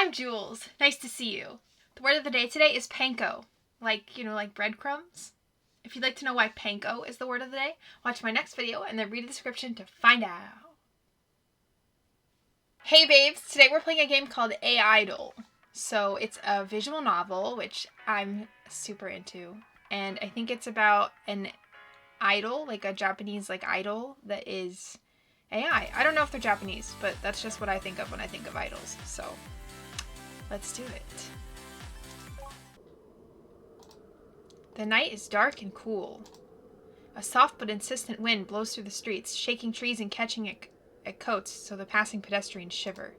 I'm Jules. Nice to see you. The word of the day today is panko. Like breadcrumbs. If you'd like to know why panko is the word of the day, watch my next video and then read the description to find out. Hey babes, today we're playing a game called AIdol. So it's a visual novel, which I'm super into. And I think it's about an idol, like a Japanese idol that is AI. I don't know if they're Japanese, but that's just what I think of when I think of idols. So let's do it. The night is dark and cool. A soft but insistent wind blows through the streets, shaking trees and catching at coats so the passing pedestrians shiver.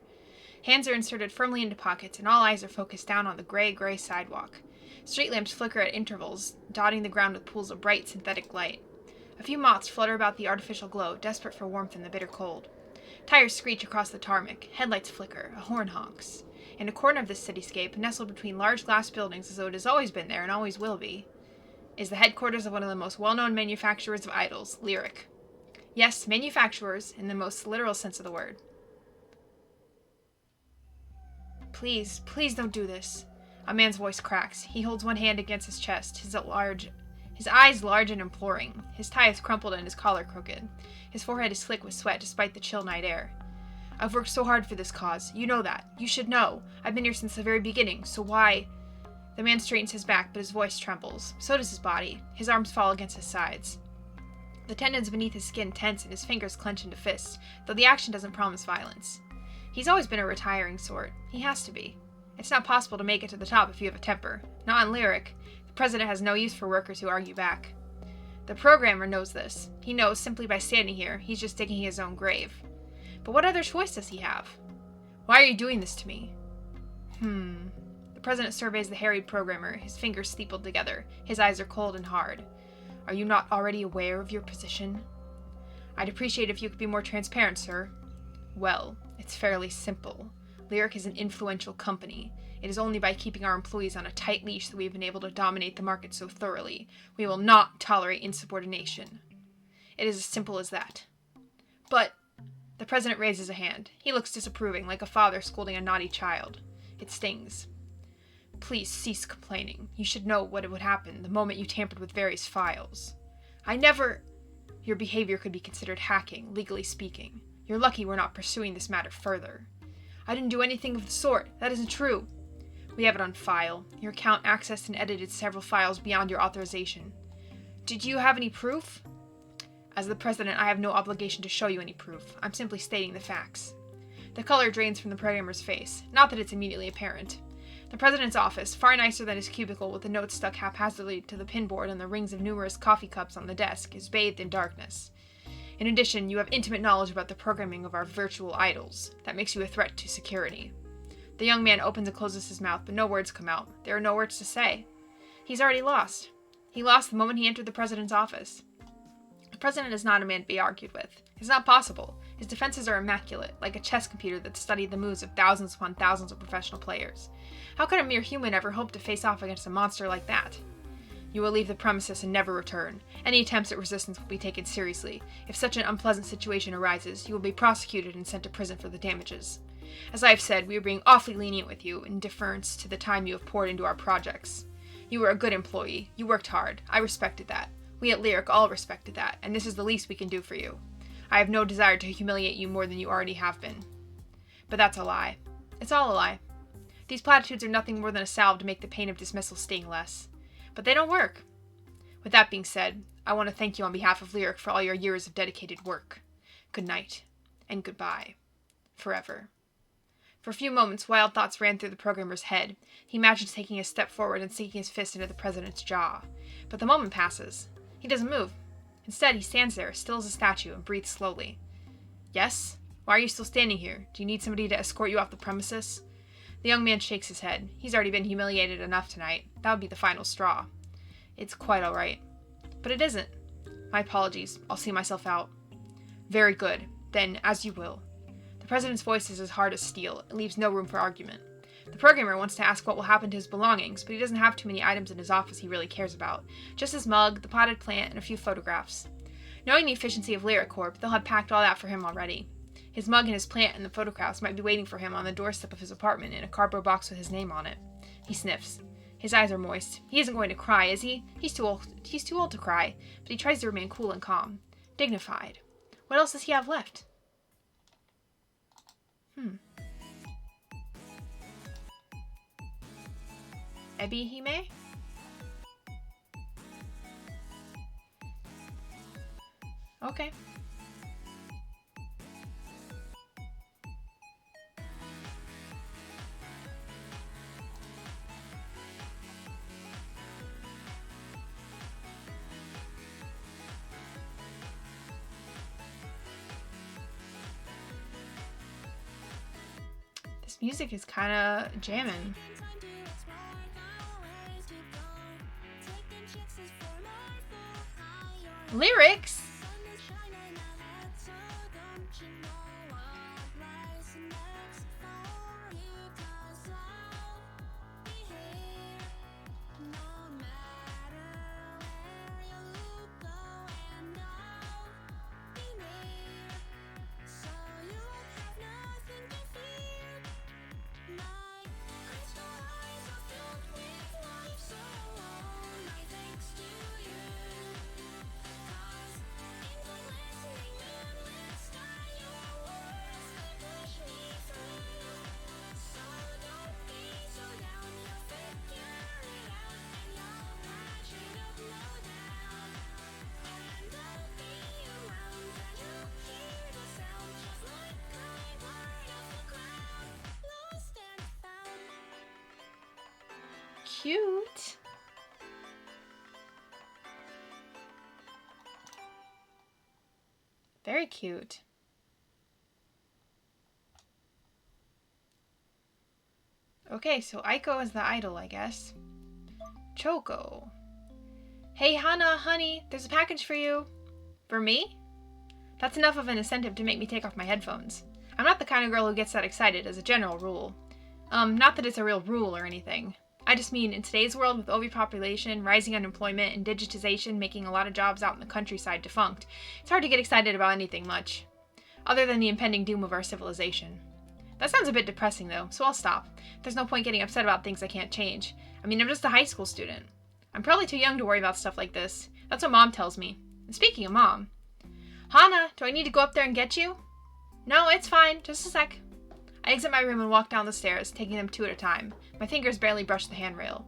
Hands are inserted firmly into pockets, and all eyes are focused down on the gray sidewalk. Street lamps flicker at intervals, dotting the ground with pools of bright synthetic light. A few moths flutter about the artificial glow, desperate for warmth in the bitter cold. Tires screech across the tarmac, headlights flicker, a horn honks. In a corner of this cityscape, nestled between large glass buildings as though it has always been there and always will be, is the headquarters of one of the most well-known manufacturers of idols, Lyric. Yes, manufacturers, in the most literal sense of the word. Please don't do this. A man's voice cracks. He holds one hand against his chest, his eyes large and imploring. His tie is crumpled and his collar crooked. His forehead is slick with sweat despite the chill night air. I've worked so hard for this cause. You know that. You should know. I've been here since the very beginning, so why? The man straightens his back, but his voice trembles. So does his body. His arms fall against his sides. The tendons beneath his skin tense and his fingers clench into fists, though the action doesn't promise violence. He's always been a retiring sort. He has to be. It's not possible to make it to the top if you have a temper. Not on Lyric. The president has no use for workers who argue back. The programmer knows this. He knows simply by standing here, he's just digging his own grave. But what other choice does he have? Why are you doing this to me? The president surveys the harried programmer, his fingers steepled together. His eyes are cold and hard. Are you not already aware of your position? I'd appreciate if you could be more transparent, sir. Well, it's fairly simple. Lyric is an influential company. It is only by keeping our employees on a tight leash that we've been able to dominate the market so thoroughly. We will not tolerate insubordination. It is as simple as that. But the president raises a hand. He looks disapproving, like a father scolding a naughty child. It stings. Please cease complaining. You should know what would happen the moment you tampered with various files. Your behavior could be considered hacking, legally speaking. You're lucky we're not pursuing this matter further. I didn't do anything of the sort. That isn't true. We have it on file. Your account accessed and edited several files beyond your authorization. Did you have any proof? As the president, I have no obligation to show you any proof. I'm simply stating the facts. The color drains from the programmer's face. Not that it's immediately apparent. The president's office, far nicer than his cubicle with the notes stuck haphazardly to the pinboard and the rings of numerous coffee cups on the desk, is bathed in darkness. In addition, you have intimate knowledge about the programming of our virtual idols. That makes you a threat to security. The young man opens and closes his mouth, but no words come out. There are no words to say. He's already lost. He lost the moment he entered the president's office. The president is not a man to be argued with. It's not possible. His defenses are immaculate, like a chess computer that studied the moves of thousands upon thousands of professional players. How could a mere human ever hope to face off against a monster like that? You will leave the premises and never return. Any attempts at resistance will be taken seriously. If such an unpleasant situation arises, you will be prosecuted and sent to prison for the damages. As I have said, we are being awfully lenient with you in deference to the time you have poured into our projects. You were a good employee. You worked hard. I respected that. We at Lyric all respected that, and this is the least we can do for you. I have no desire to humiliate you more than you already have been. But that's a lie. It's all a lie. These platitudes are nothing more than a salve to make the pain of dismissal sting less. But they don't work. With that being said, I want to thank you on behalf of Lyric for all your years of dedicated work. Good night, and goodbye. Forever. For a few moments, wild thoughts ran through the programmer's head. He imagined taking a step forward and sinking his fist into the president's jaw. But the moment passes. He doesn't move. Instead, he stands there, still as a statue, and breathes slowly. Yes? Why are you still standing here? Do you need somebody to escort you off the premises? The young man shakes his head. He's already been humiliated enough tonight. That would be the final straw. It's quite all right. But it isn't. My apologies. I'll see myself out. Very good. Then, as you will. The president's voice is as hard as steel. It leaves no room for argument. The programmer wants to ask what will happen to his belongings, but he doesn't have too many items in his office he really cares about. Just his mug, the potted plant, and a few photographs. Knowing the efficiency of Lyric Corp, they'll have packed all that for him already. His mug and his plant and the photographs might be waiting for him on the doorstep of his apartment in a cardboard box with his name on it. He sniffs. His eyes are moist. He isn't going to cry, is he? He's too old to cry, but he tries to remain cool and calm. Dignified. What else does he have left? Ebihime? Okay. This music is kind of jamming. Lyrics? Cute. Very cute. Okay, so Aiko is the idol, I guess. Choco. Hey, Hana, honey, there's a package for you. For me? That's enough of an incentive to make me take off my headphones. I'm not the kind of girl who gets that excited as a general rule. Not that it's a real rule or anything. I just mean, in today's world with overpopulation, rising unemployment, and digitization making a lot of jobs out in the countryside defunct, it's hard to get excited about anything much, other than the impending doom of our civilization. That sounds a bit depressing though, so I'll stop. There's no point getting upset about things I can't change. I mean, I'm just a high school student. I'm probably too young to worry about stuff like this. That's what Mom tells me. And speaking of Mom, Hana, do I need to go up there and get you? No, it's fine. Just a sec. I exit my room and walk down the stairs, taking them 2 at a time. My fingers barely brush the handrail.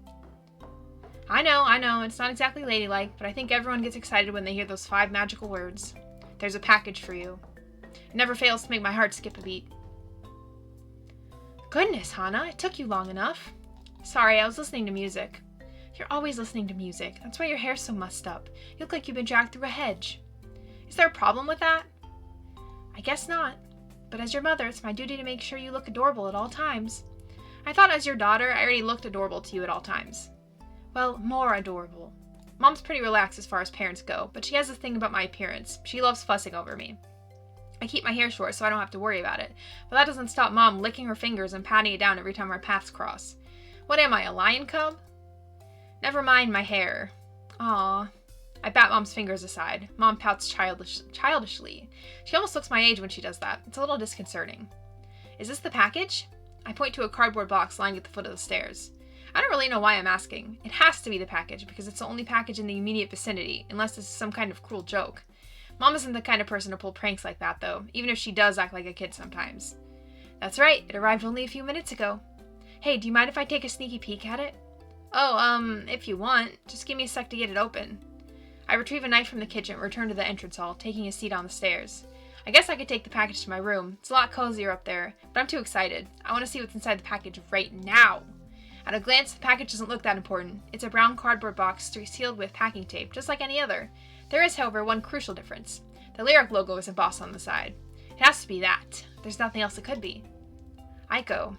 I know, it's not exactly ladylike, but I think everyone gets excited when they hear those 5 magical words. There's a package for you. It never fails to make my heart skip a beat. Goodness, Hana, it took you long enough. Sorry, I was listening to music. You're always listening to music. That's why your hair's so mussed up. You look like you've been dragged through a hedge. Is there a problem with that? I guess not. But as your mother, it's my duty to make sure you look adorable at all times. I thought as your daughter, I already looked adorable to you at all times. Well, more adorable. Mom's pretty relaxed as far as parents go, but she has this thing about my appearance. She loves fussing over me. I keep my hair short so I don't have to worry about it, but that doesn't stop Mom licking her fingers and patting it down every time our paths cross. What am I, a lion cub? Never mind my hair. Aww. I bat Mom's fingers aside. Mom pouts childishly. She almost looks my age when she does that. It's a little disconcerting. Is this the package? I point to a cardboard box lying at the foot of the stairs. I don't really know why I'm asking. It has to be the package because it's the only package in the immediate vicinity, unless this is some kind of cruel joke. Mom isn't the kind of person to pull pranks like that, though, even if she does act like a kid sometimes. That's right, it arrived only a few minutes ago. Hey, do you mind if I take a sneaky peek at it? Oh, if you want. Just give me a sec to get it open. I retrieve a knife from the kitchen and return to the entrance hall, taking a seat on the stairs. I guess I could take the package to my room. It's a lot cozier up there, but I'm too excited. I want to see what's inside the package right now. At a glance, the package doesn't look that important. It's a brown cardboard box sealed with packing tape, just like any other. There is, however, one crucial difference. The Lyric logo is embossed on the side. It has to be that. There's nothing else it could be. Aiko.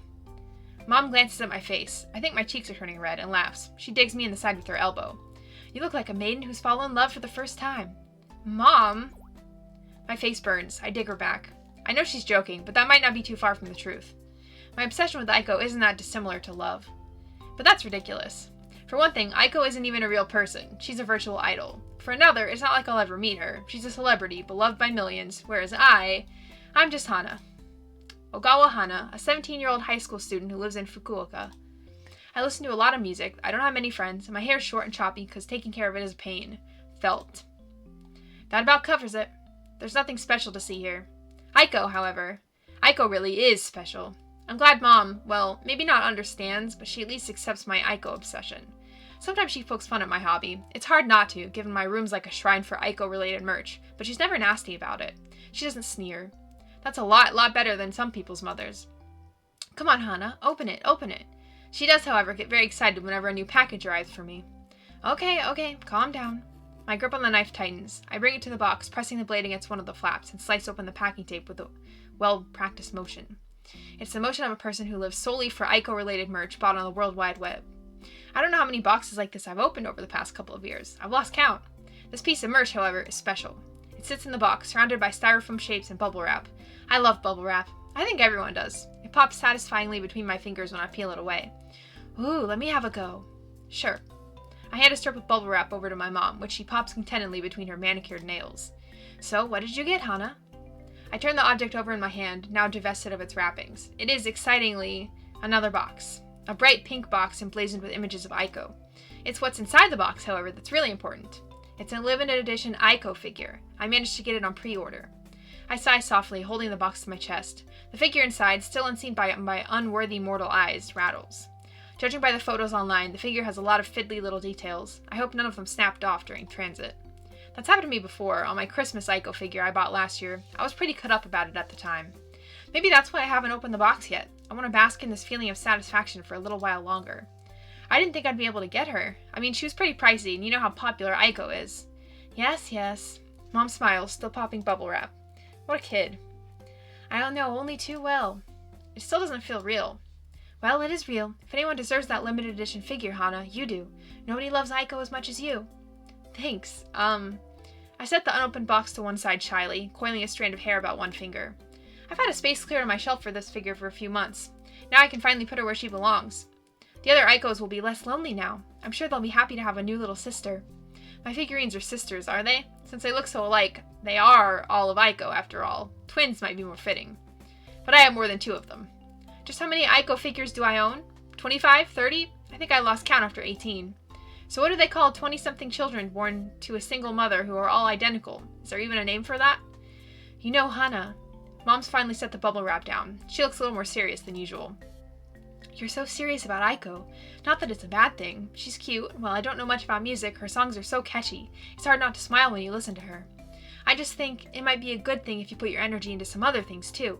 Mom glances at my face. I think my cheeks are turning red and laughs. She digs me in the side with her elbow. You look like a maiden who's fallen in love for the first time. Mom! My face burns. I dig her back. I know she's joking, but that might not be too far from the truth. My obsession with Aiko isn't that dissimilar to love. But that's ridiculous. For one thing, Aiko isn't even a real person. She's a virtual idol. For another, it's not like I'll ever meet her. She's a celebrity, beloved by millions, whereas I'm I'm just Hana. Ogawa Hana, a 17-year-old high school student who lives in Fukuoka. I listen to a lot of music, I don't have many friends, and my hair is short and choppy because taking care of it is a pain. Felt. That about covers it. There's nothing special to see here. Aiko, however. Aiko really is special. I'm glad Mom, well, maybe not understands, but she at least accepts my Aiko obsession. Sometimes she pokes fun at my hobby. It's hard not to, given my room's like a shrine for Aiko-related merch, but she's never nasty about it. She doesn't sneer. That's a lot better than some people's mothers. Come on, Hana, open it. She does, however, get very excited whenever a new package arrives for me. Okay, calm down. My grip on the knife tightens. I bring it to the box, pressing the blade against one of the flaps, and slice open the packing tape with a well-practiced motion. It's the motion of a person who lives solely for Aiko-related merch bought on the World Wide Web. I don't know how many boxes like this I've opened over the past couple of years. I've lost count. This piece of merch, however, is special. It sits in the box, surrounded by styrofoam shapes and bubble wrap. I love bubble wrap. I think everyone does. It pops satisfyingly between my fingers when I peel it away. Ooh, let me have a go. Sure. I hand a strip of bubble wrap over to my mom, which she pops contentedly between her manicured nails. So, what did you get, Hana? I turn the object over in my hand, now divested of its wrappings. It is, excitingly, another box. A bright pink box emblazoned with images of Aiko. It's what's inside the box, however, that's really important. It's a limited edition Aiko figure. I managed to get it on pre-order. I sigh softly, holding the box to my chest. The figure inside, still unseen by my unworthy mortal eyes, rattles. Judging by the photos online, the figure has a lot of fiddly little details. I hope none of them snapped off during transit. That's happened to me before, on my Christmas Aiko figure I bought last year. I was pretty cut up about it at the time. Maybe that's why I haven't opened the box yet. I want to bask in this feeling of satisfaction for a little while longer. I didn't think I'd be able to get her. I mean, she was pretty pricey, and you know how popular Aiko is. Yes. Mom smiles, still popping bubble wrap. What a kid. I don't know, only too well. It still doesn't feel real. Well, it is real. If anyone deserves that limited edition figure, Hana, you do. Nobody loves Aiko as much as you. Thanks. I set the unopened box to one side shyly, coiling a strand of hair about one finger. I've had a space cleared on my shelf for this figure for a few months. Now I can finally put her where she belongs. The other Aikos will be less lonely now. I'm sure they'll be happy to have a new little sister. My figurines are sisters, are they? Since they look so alike, they are all of Aiko, after all. Twins might be more fitting. But I have more than 2 of them. Just how many Aiko figures do I own? 25? 30? I think I lost count after 18. So what do they call 20-something children born to a single mother who are all identical? Is there even a name for that? You know, Hana. Mom's finally set the bubble wrap down. She looks a little more serious than usual. You're so serious about Aiko. Not that it's a bad thing. She's cute, and while I don't know much about music, her songs are so catchy. It's hard not to smile when you listen to her. I just think it might be a good thing if you put your energy into some other things, too.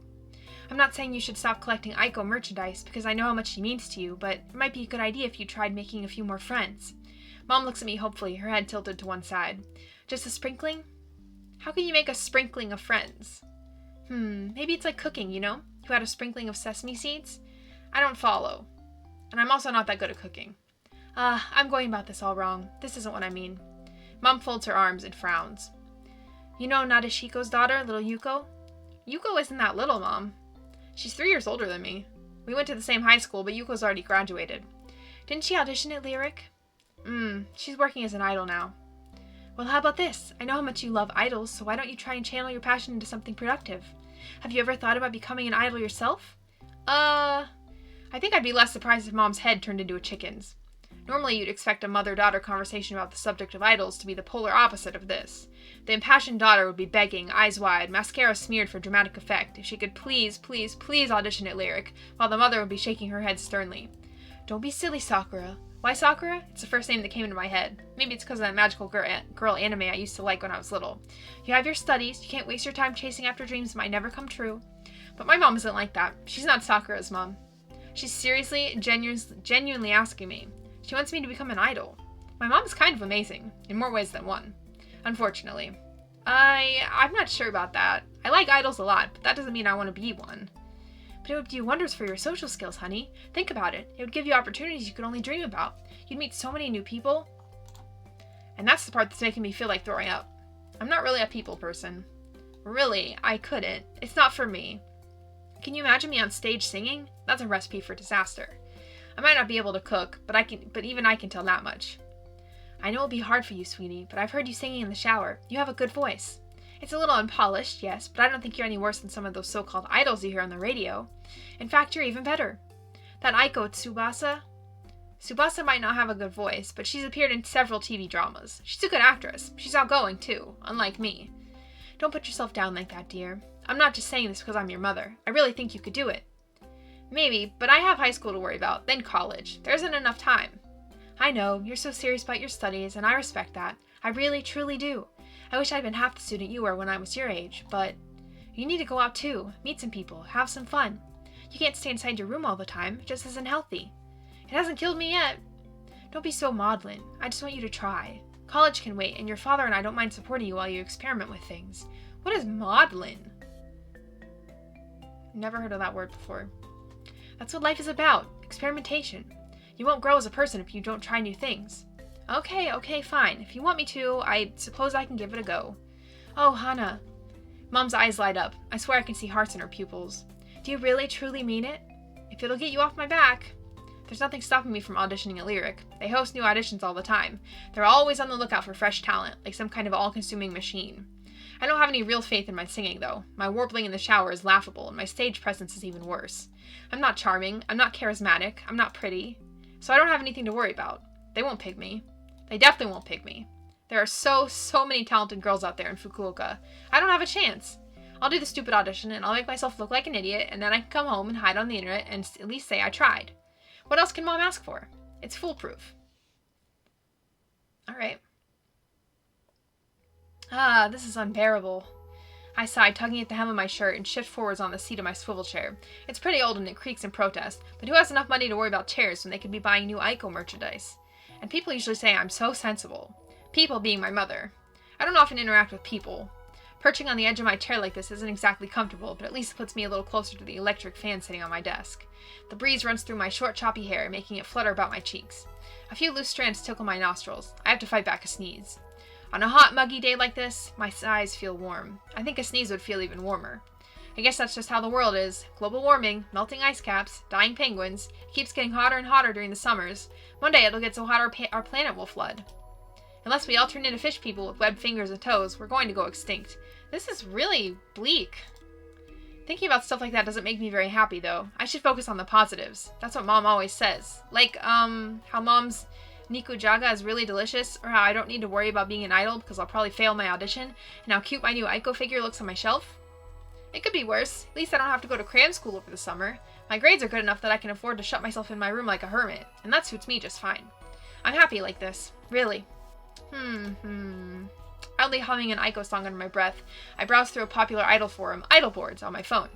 I'm not saying you should stop collecting Aiko merchandise, because I know how much she means to you, but it might be a good idea if you tried making a few more friends. Mom looks at me hopefully, her head tilted to one side. Just a sprinkling? How can you make a sprinkling of friends? Maybe it's like cooking, you know? You add a sprinkling of sesame seeds? I don't follow. And I'm also not that good at cooking. I'm going about this all wrong. This isn't what I mean. Mom folds her arms and frowns. You know Nadeshiko's daughter, little Yuko? Yuko isn't that little, Mom. She's 3 years older than me. We went to the same high school, but Yuko's already graduated. Didn't she audition at Lyric? She's working as an idol now. Well, how about this? I know how much you love idols, so why don't you try and channel your passion into something productive? Have you ever thought about becoming an idol yourself? I think I'd be less surprised if Mom's head turned into a chicken's. Normally you'd expect a mother-daughter conversation about the subject of idols to be the polar opposite of this. The impassioned daughter would be begging, eyes wide, mascara smeared for dramatic effect, if she could please audition at Lyric, while the mother would be shaking her head sternly. Don't be silly, Sakura. Why Sakura? It's the first name that came into my head. Maybe it's because of that magical girl anime I used to like when I was little. You have your studies, you can't waste your time chasing after dreams that might never come true. But my mom isn't like that. She's not Sakura's mom. She's seriously, genuinely asking me. She wants me to become an idol. My mom is kind of amazing, in more ways than one. Unfortunately. I'm not sure about that. I like idols a lot, but that doesn't mean I want to be one. But it would do wonders for your social skills, honey. Think about it. It would give you opportunities you could only dream about. You'd meet so many new people. And that's the part that's making me feel like throwing up. I'm not really a people person. Really, I couldn't. It's not for me. Can you imagine me on stage singing? That's a recipe for disaster. I might not be able to cook, but even I can tell that much. I know it'll be hard for you, sweetie, but I've heard you singing in the shower. You have a good voice. It's a little unpolished, yes, but I don't think you're any worse than some of those so-called idols you hear on the radio. In fact, you're even better. That Aiko Tsubasa... Tsubasa might not have a good voice, but she's appeared in several TV dramas. She's a good actress. She's outgoing, too, unlike me. Don't put yourself down like that, dear. I'm not just saying this because I'm your mother. I really think you could do it. Maybe, but I have high school to worry about, then college. There isn't enough time. I know, you're so serious about your studies, and I respect that. I really, truly do. I wish I'd been half the student you were when I was your age, but you need to go out too, meet some people, have some fun. You can't stay inside your room all the time, it just isn't healthy. It hasn't killed me yet. Don't be so maudlin. I just want you to try. College can wait, and your father and I don't mind supporting you while you experiment with things. What is maudlin? Never heard of that word before. That's what life is about, experimentation. You won't grow as a person if you don't try new things. Okay, fine. If you want me to, I suppose I can give it a go. Oh, Hana. Mom's eyes light up. I swear I can see hearts in her pupils. Do you really, truly mean it? If it'll get you off my back. There's nothing stopping me from auditioning at Lyric. They host new auditions all the time. They're always on the lookout for fresh talent, like some kind of all-consuming machine. I don't have any real faith in my singing, though. My warbling in the shower is laughable, and my stage presence is even worse. I'm not charming, I'm not charismatic, I'm not pretty. So I don't have anything to worry about. They won't pick me. They definitely won't pick me. There are so many talented girls out there in Fukuoka. I don't have a chance. I'll do the stupid audition, and I'll make myself look like an idiot, and then I can come home and hide on the internet and at least say I tried. What else can Mom ask for? It's foolproof. Alright. This is unbearable. I sighed, tugging at the hem of my shirt, and shift forwards on the seat of my swivel chair. It's pretty old and it creaks in protest, but who has enough money to worry about chairs when they could be buying new Aiko merchandise? And people usually say I'm so sensible. People being my mother. I don't often interact with people. Perching on the edge of my chair like this isn't exactly comfortable, but at least it puts me a little closer to the electric fan sitting on my desk. The breeze runs through my short, choppy hair, making it flutter about my cheeks. A few loose strands tickle my nostrils. I have to fight back a sneeze. On a hot, muggy day like this, my eyes feel warm. I think a sneeze would feel even warmer. I guess that's just how the world is. Global warming, melting ice caps, dying penguins. It keeps getting hotter and hotter during the summers. One day it'll get so hot our planet will flood. Unless we all turn into fish people with webbed fingers and toes, we're going to go extinct. This is really bleak. Thinking about stuff like that doesn't make me very happy, though. I should focus on the positives. That's what Mom always says. Like, how Mom's Nikujaga is really delicious, or how I don't need to worry about being an idol because I'll probably fail my audition, and how cute my new Aiko figure looks on my shelf. It could be worse. At least I don't have to go to cram school over the summer. My grades are good enough that I can afford to shut myself in my room like a hermit, and that suits me just fine. I'm happy like this. Really. Idly humming an Aiko song under my breath, I browse through a popular idol forum, Idol Boards, on my phone.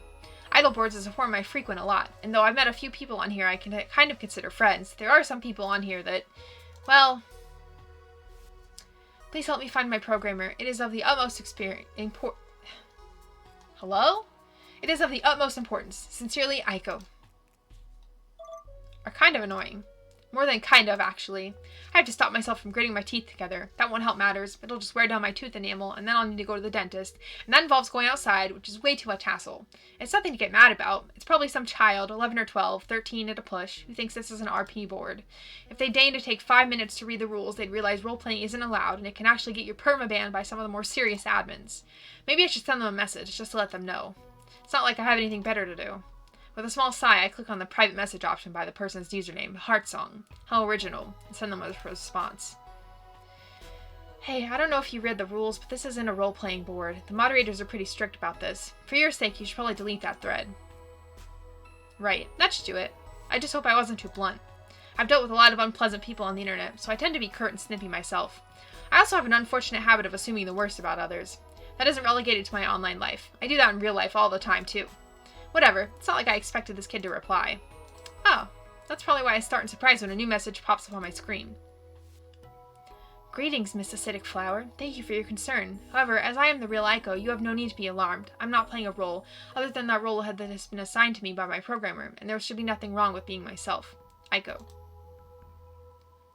Idol Boards is a forum I frequent a lot, and though I've met a few people on here I can kind of consider friends, there are some people on here that, well... Please help me find my programmer. It is of the utmost Hello? It is of the utmost importance. Sincerely, Aiko. Are kind of annoying. More than kind of, actually. I have to stop myself from gritting my teeth together. That won't help matters. It'll just wear down my tooth enamel, and then I'll need to go to the dentist. And that involves going outside, which is way too much hassle. It's nothing to get mad about. It's probably some child, 11 or 12, 13 at a push, who thinks this is an RP board. If they deign to take 5 minutes to read the rules, they'd realize role-playing isn't allowed, and it can actually get you perma-banned by some of the more serious admins. Maybe I should send them a message, just to let them know. It's not like I have anything better to do. With a small sigh, I click on the private message option by the person's username, Heartsong. How original, and send them a response. Hey, I don't know if you read the rules, but this isn't a role-playing board. The moderators are pretty strict about this. For your sake, you should probably delete that thread. Right, that should do it. I just hope I wasn't too blunt. I've dealt with a lot of unpleasant people on the internet, so I tend to be curt and snippy myself. I also have an unfortunate habit of assuming the worst about others. That isn't relegated to my online life. I do that in real life all the time, too. Whatever, it's not like I expected this kid to reply. Oh, that's probably why I start in surprise when a new message pops up on my screen. Greetings, Miss Acidic Flower. Thank you for your concern. However, as I am the real Aiko, you have no need to be alarmed. I'm not playing a role, other than that role that has been assigned to me by my programmer, and there should be nothing wrong with being myself. Aiko.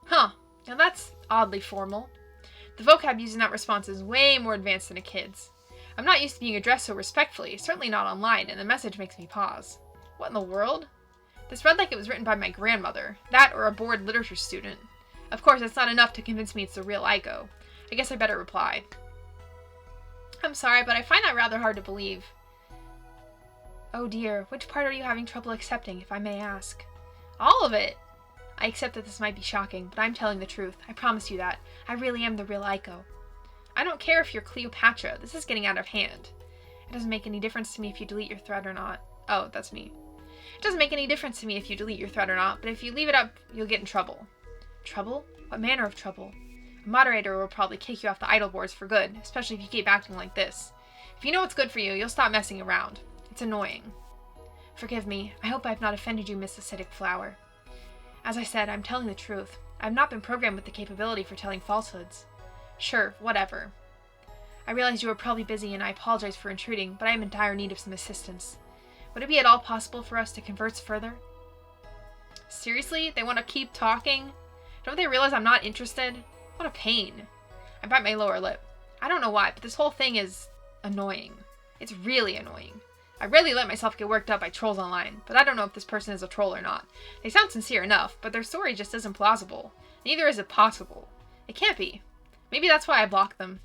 Huh, now that's oddly formal. The vocab used in that response is way more advanced than a kid's. I'm not used to being addressed so respectfully, certainly not online, and the message makes me pause. What in the world? This read like it was written by my grandmother. That or a bored literature student. Of course, that's not enough to convince me it's the real Aiko. I guess I better reply. I'm sorry, but I find that rather hard to believe. Oh dear, which part are you having trouble accepting, if I may ask? All of it! I accept that this might be shocking, but I'm telling the truth. I promise you that. I really am the real Aiko. I don't care if you're Cleopatra. This is getting out of hand. It doesn't make any difference to me if you delete your thread or not. Oh, that's me. It doesn't make any difference to me if you delete your thread or not, but if you leave it up, you'll get in trouble. Trouble? What manner of trouble? A moderator will probably kick you off the AIdol boards for good, especially if you keep acting like this. If you know what's good for you, you'll stop messing around. It's annoying. Forgive me. I hope I have not offended you, Miss Acidic Flower. As I said, I'm telling the truth. I have not been programmed with the capability for telling falsehoods. Sure, whatever. I realize you are probably busy and I apologize for intruding, but I am in dire need of some assistance. Would it be at all possible for us to converse further? Seriously? They want to keep talking? Don't they realize I'm not interested? What a pain. I bite my lower lip. I don't know why, but this whole thing is annoying. It's really annoying. I rarely let myself get worked up by trolls online, but I don't know if this person is a troll or not. They sound sincere enough, but their story just isn't plausible. Neither is it possible. It can't be. Maybe that's why I block them.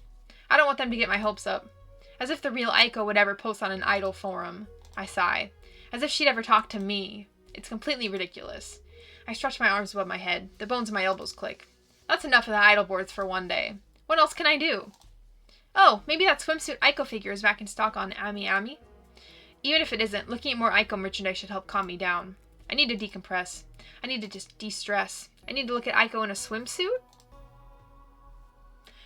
I don't want them to get my hopes up. As if the real Aiko would ever post on an AIdol forum. I sigh. As if she'd ever talk to me. It's completely ridiculous. I stretch my arms above my head. The bones of my elbows click. That's enough of the AIdol boards for one day. What else can I do? Oh, maybe that swimsuit Aiko figure is back in stock on AmiAmi? Even if it isn't, looking at more Aiko merchandise should help calm me down. I need to decompress. I need to just de-stress. I need to look at Aiko in a swimsuit?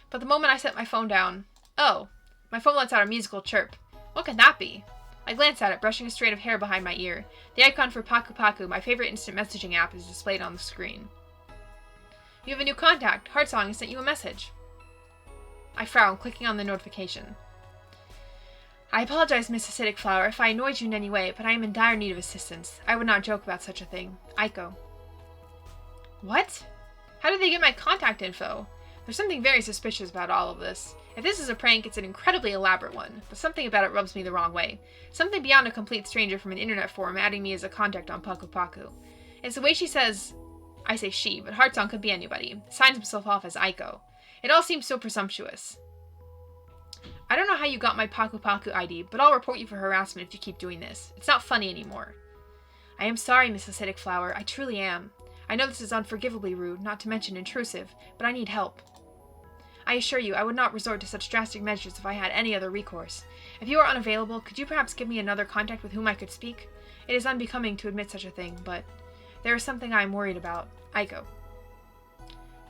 But the moment I set my phone down... Oh, my phone lets out a musical chirp. What could that be? I glance at it, brushing a strand of hair behind my ear. The icon for Paku Paku, my favorite instant messaging app, is displayed on the screen. You have a new contact. Heartsong has sent you a message. I frown, clicking on the notification. I apologize, Miss Acidic Flower, if I annoyed you in any way, but I am in dire need of assistance. I would not joke about such a thing. Aiko. What? How did they get my contact info? There's something very suspicious about all of this. If this is a prank, it's an incredibly elaborate one, but something about it rubs me the wrong way. Something beyond a complete stranger from an internet forum adding me as a contact on Paku Paku. It's the way she says... I say she, but Heartsong could be anybody. Signs himself off as Aiko. It all seems so presumptuous. I don't know how you got my Paku Paku ID, but I'll report you for harassment if you keep doing this. It's not funny anymore. I am sorry, Miss Acidic Flower. I truly am. I know this is unforgivably rude, not to mention intrusive, but I need help. I assure you, I would not resort to such drastic measures if I had any other recourse. If you are unavailable, could you perhaps give me another contact with whom I could speak? It is unbecoming to admit such a thing, but there is something I am worried about. Aiko.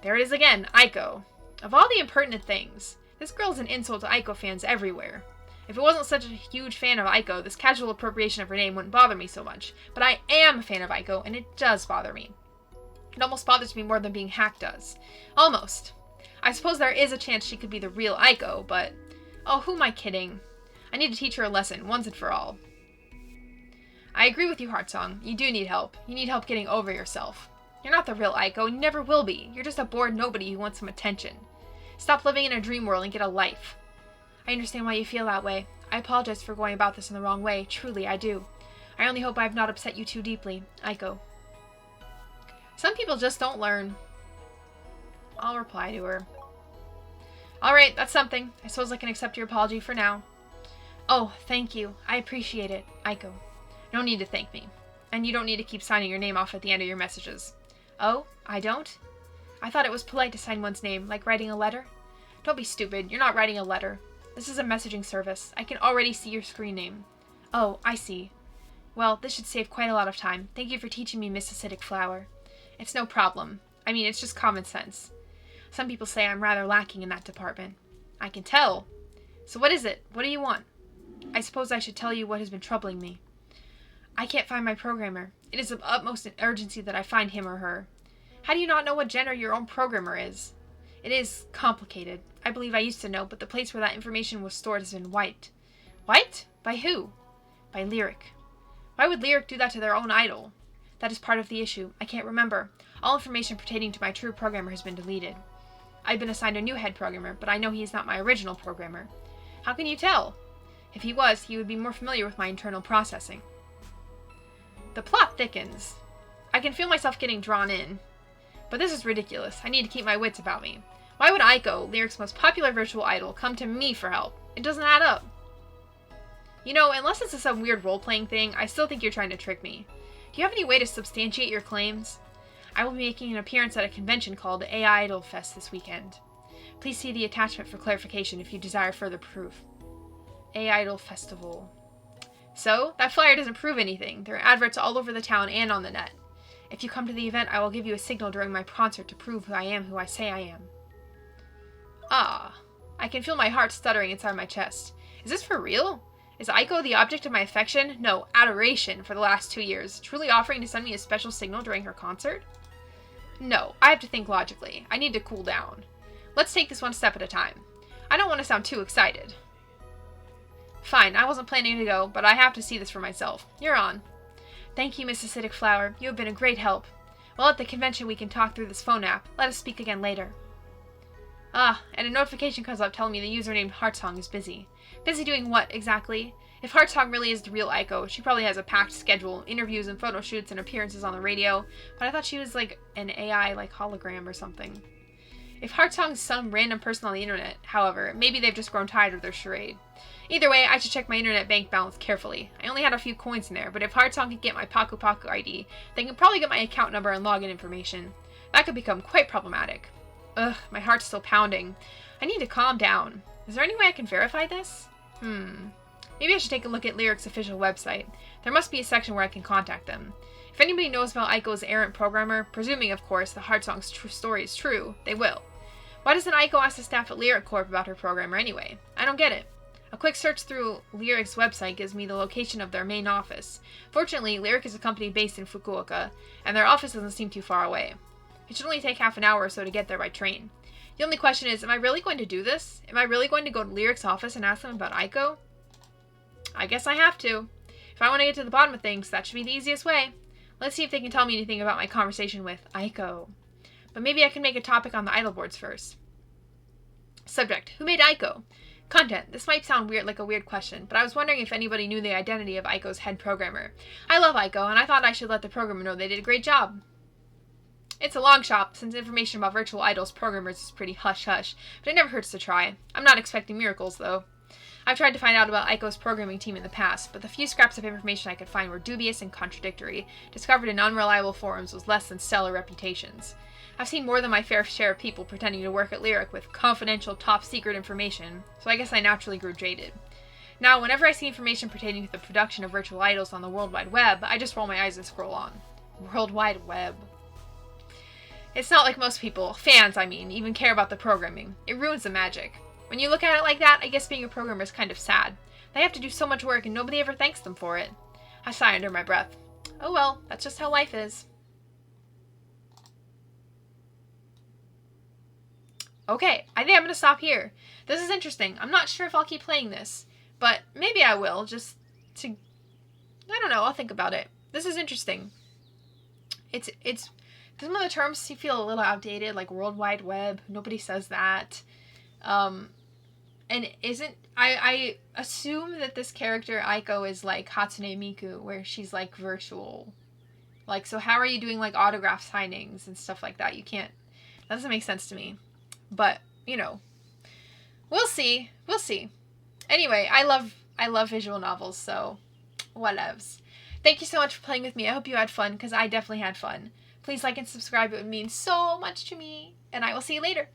There it is again, Aiko. Of all the impertinent things, this girl is an insult to Aiko fans everywhere. If it wasn't such a huge fan of Aiko, this casual appropriation of her name wouldn't bother me so much. But I am a fan of Aiko, and it does bother me. It almost bothers me more than being hacked does. Almost. I suppose there is a chance she could be the real Aiko, but... Oh, who am I kidding? I need to teach her a lesson, once and for all. I agree with you, Heartsong. You do need help. You need help getting over yourself. You're not the real Aiko, and you never will be. You're just a bored nobody who wants some attention. Stop living in a dream world and get a life. I understand why you feel that way. I apologize for going about this in the wrong way. Truly, I do. I only hope I have not upset you too deeply. Aiko. Some people just don't learn. I'll reply to her. Alright, that's something. I suppose I can accept your apology for now. Oh, thank you. I appreciate it. Aiko. No need to thank me. And you don't need to keep signing your name off at the end of your messages. Oh, I don't? I thought it was polite to sign one's name, like writing a letter. Don't be stupid. You're not writing a letter. This is a messaging service. I can already see your screen name. Oh, I see. Well, this should save quite a lot of time. Thank you for teaching me, Miss Acidic Flower. It's no problem. I mean, it's just common sense. Some people say I'm rather lacking in that department. I can tell. So what is it? What do you want? I suppose I should tell you what has been troubling me. I can't find my programmer. It is of utmost urgency that I find him or her. How do you not know what gender your own programmer is? It is complicated. I believe I used to know, but the place where that information was stored has been wiped. Wiped? By who? By Lyric. Why would Lyric do that to their own idol? That is part of the issue. I can't remember. All information pertaining to my true programmer has been deleted. I've been assigned a new head programmer, but I know he is not my original programmer. How can you tell? If he was, he would be more familiar with my internal processing. The plot thickens. I can feel myself getting drawn in. But this is ridiculous. I need to keep my wits about me. Why would Aiko, Lyric's most popular virtual idol, come to me for help? It doesn't add up. You know, unless it's some weird role-playing thing, I still think you're trying to trick me. Do you have any way to substantiate your claims? I will be making an appearance at a convention called AIdol Fest this weekend. Please see the attachment for clarification if you desire further proof. AIdol Festival. So, that flyer doesn't prove anything. There are adverts all over the town and on the net. If you come to the event, I will give you a signal during my concert to prove who I am who I say I am. Ah, I can feel my heart stuttering inside my chest. Is this for real? Is Aiko the object of my affection? No, adoration for the last 2 years, truly offering to send me a special signal during her concert? No, I have to think logically. I need to cool down. Let's take this one step at a time. I don't want to sound too excited. Fine, I wasn't planning to go, but I have to see this for myself. You're on. Thank you, Miss Acidic Flower. You have been a great help. Well, at the convention we can talk through this phone app. Let us speak again later. Ah, and a notification comes up telling me the user named Heartsong is busy. Busy doing what, exactly? If Heartsong really is the real Aiko, she probably has a packed schedule, interviews and photo shoots and appearances on the radio, but I thought she was like an AI, like hologram or something. If Heartsong's some random person on the internet, however, maybe they've just grown tired of their charade. Either way, I should check my internet bank balance carefully. I only had a few coins in there, but if Heartsong can get my Paku Paku ID, they can probably get my account number and login information. That could become quite problematic. Ugh, my heart's still pounding. I need to calm down. Is there any way I can verify this? Maybe I should take a look at Lyric's official website. There must be a section where I can contact them. If anybody knows about Aiko's errant programmer, presuming, of course, the Heartsong's story is true, they will. Why doesn't Aiko ask the staff at Lyric Corp about her programmer anyway? I don't get it. A quick search through Lyric's website gives me the location of their main office. Fortunately, Lyric is a company based in Fukuoka, and their office doesn't seem too far away. It should only take half an hour or so to get there by train. The only question is, am I really going to do this? Am I really going to go to Lyric's office and ask them about Aiko? I guess I have to. If I want to get to the bottom of things, that should be the easiest way. Let's see if they can tell me anything about my conversation with Aiko. But maybe I can make a topic on the idol boards first. Subject: who made Aiko? Content: this might sound weird, like a weird question, but I was wondering if anybody knew the identity of Aiko's head programmer. I love Aiko, and I thought I should let the programmer know they did a great job. It's a long shot, since information about virtual idols programmers is pretty hush-hush, but it never hurts to try. I'm not expecting miracles, though. I've tried to find out about Aiko's programming team in the past, but the few scraps of information I could find were dubious and contradictory, discovered in unreliable forums with less than stellar reputations. I've seen more than my fair share of people pretending to work at Lyric with confidential, top-secret information, so I guess I naturally grew jaded. Now, whenever I see information pertaining to the production of virtual idols on the World Wide Web, I just roll my eyes and scroll on. World Wide Web. It's not like most people, fans I mean, even care about the programming. It ruins the magic. When you look at it like that, I guess being a programmer is kind of sad. They have to do so much work and nobody ever thanks them for it. I sigh under my breath. Oh well, that's just how life is. Okay, I think I'm going to stop here. This is interesting. I'm not sure if I'll keep playing this, but maybe I will, just to... I don't know, I'll think about it. This is interesting. It's some of the terms you feel a little outdated, like World Wide Web. Nobody says that. And I assume that this character, Aiko, is like Hatsune Miku, where she's like virtual. Like, so how are you doing like autograph signings and stuff like that? You can't, that doesn't make sense to me. But, you know, we'll see. We'll see. Anyway, I love visual novels, so whatevs. Thank you so much for playing with me. I hope you had fun, because I definitely had fun. Please like and subscribe. It would mean so much to me. And I will see you later.